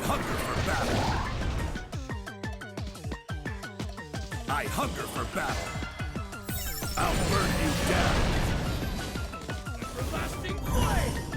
hunger for battle. I hunger for battle. I'll burn you down. Everlasting flame!